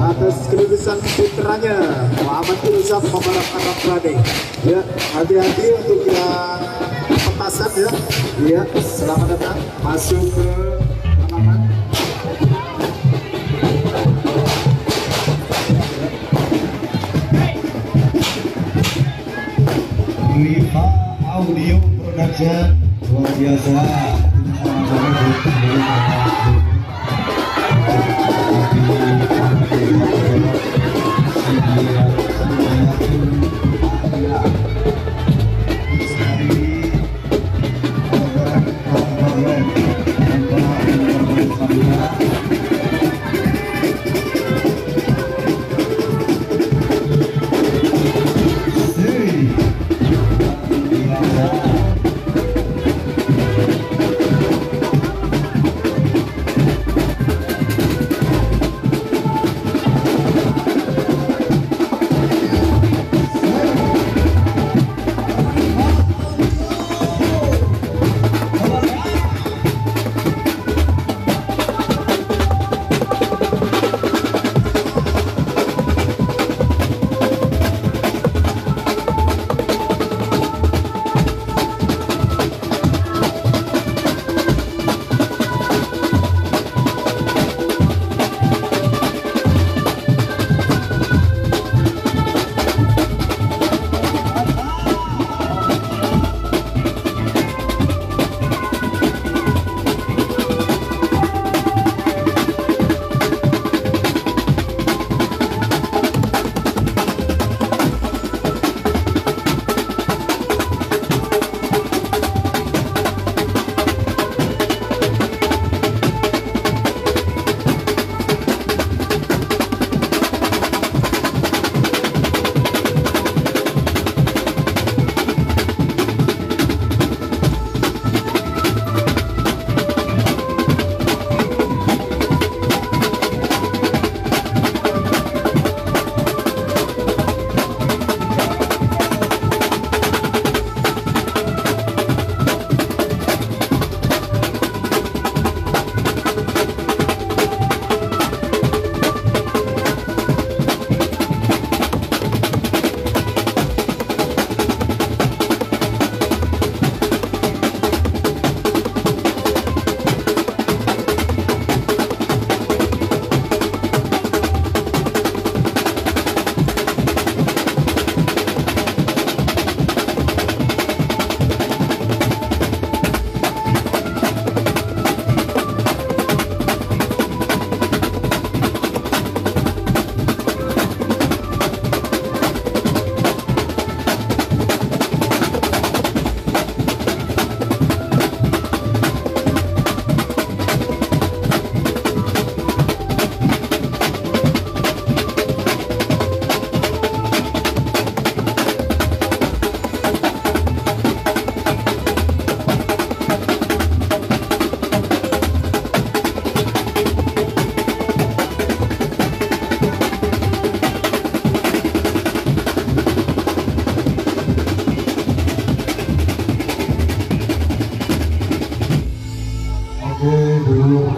atas kelulusan putranya Muhammad Ilzam Mubarak Arab-Rani. Ya, hati-hati untuk yang petasan ya. Ya, selamat datang masuk ke lapangan. Riva Audio Production luar biasa.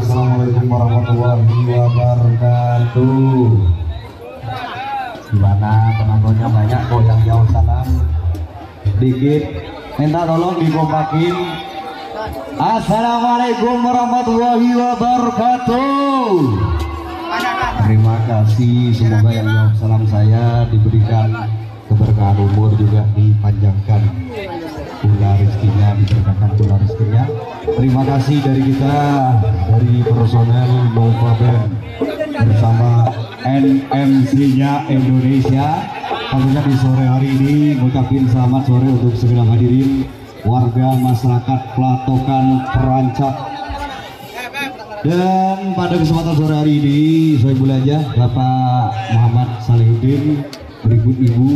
Assalamualaikum warahmatullahi wabarakatuh. Gimana penontonnya banyak kok, yang jauh salam dikit, minta tolong dikompakin. Assalamualaikum warahmatullahi wabarakatuh. Terima kasih, semoga yang jauh salam saya diberikan keberkahan umur, juga dipanjangkan pula rezekinya, diberkakan pula rezekinya. Terima kasih dari kita, dari personel Nova Band bersama NMC-nya Indonesia. Tentunya di sore hari ini mengucapkan selamat sore untuk segala hadirin warga masyarakat Platokan Perancak. Dan pada kesempatan sore hari ini saya mulai aja Bapak Muhammad Salihuddin berikut Ibu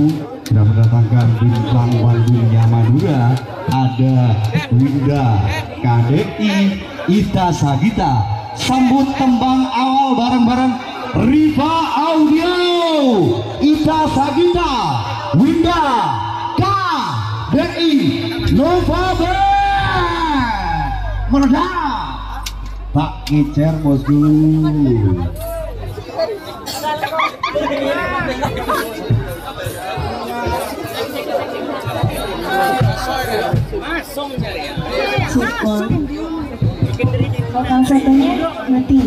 sudah mendatangkan bintang Bandungnya Madura. Ada Winda KDI Ita Sagita. Sambut tembang awal bareng-bareng Riva Audio Ita Sagita, Winda KDI Nova Band. Meledak Pak Kicer bosku. Support. Total satunya mati.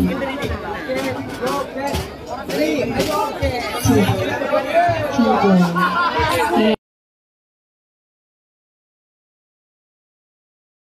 Cigo.